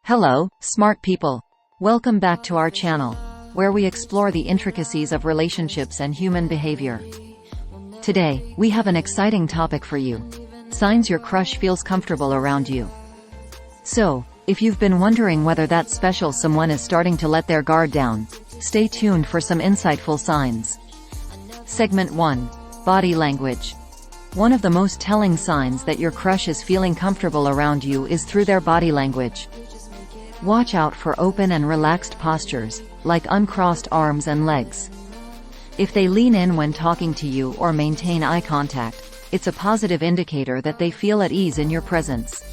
Hello, smart people. Welcome back to our channel, where we explore the intricacies of relationships and human behavior. Today, we have an exciting topic for you. Signs your crush feels comfortable around you. So, if you've been wondering whether that special someone is starting to let their guard down, stay tuned for some insightful signs. Segment 1. Body language. One of the most telling signs that your crush is feeling comfortable around you is through their body language. Watch out for open and relaxed postures, like uncrossed arms and legs. If they lean in when talking to you or maintain eye contact, it's a positive indicator that they feel at ease in your presence.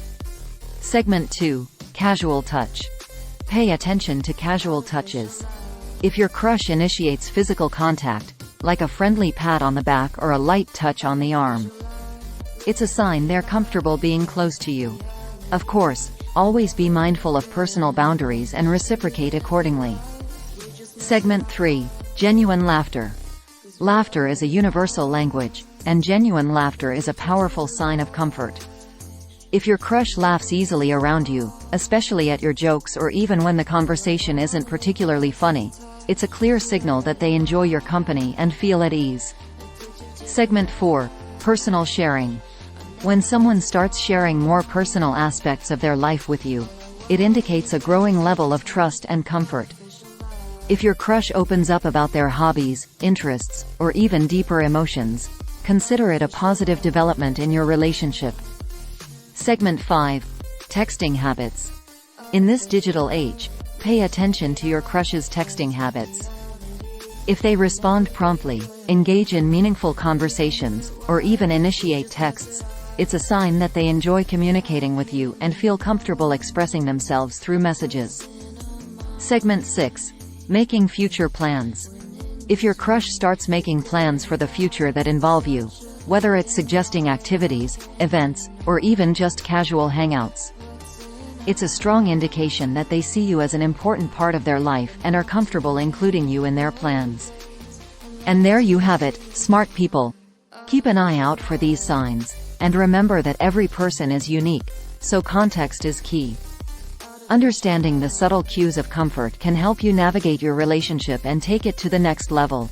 Segment 2. Casual touch. Pay attention to casual touches. If your crush initiates physical contact, like a friendly pat on the back or a light touch on the arm, it's a sign they're comfortable being close to you. Of course, always be mindful of personal boundaries and reciprocate accordingly. Segment 3. Genuine laughter. Laughter is a universal language, and genuine laughter is a powerful sign of comfort. If your crush laughs easily around you, especially at your jokes or even when the conversation isn't particularly funny, it's a clear signal that they enjoy your company and feel at ease. Segment 4. Personal sharing. When someone starts sharing more personal aspects of their life with you, it indicates a growing level of trust and comfort. If your crush opens up about their hobbies, interests, or even deeper emotions, consider it a positive development in your relationship. Segment 5. Texting habits. In this digital age, pay attention to your crush's texting habits. If they respond promptly, engage in meaningful conversations, or even initiate texts, it's a sign that they enjoy communicating with you and feel comfortable expressing themselves through messages. Segment 6. Making future plans. If your crush starts making plans for the future that involve you, whether it's suggesting activities, events, or even just casual hangouts, it's a strong indication that they see you as an important part of their life and are comfortable including you in their plans. And there you have it, smart people. Keep an eye out for these signs, and remember that every person is unique, so context is key. Understanding the subtle cues of comfort can help you navigate your relationship and take it to the next level.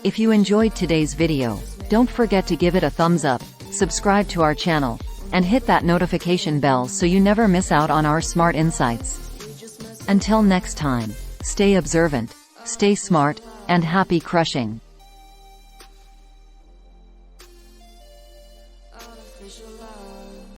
If you enjoyed today's video, don't forget to give it a thumbs up, subscribe to our channel, and hit that notification bell so you never miss out on our smart insights. Until next time, stay observant, stay smart, and happy crushing.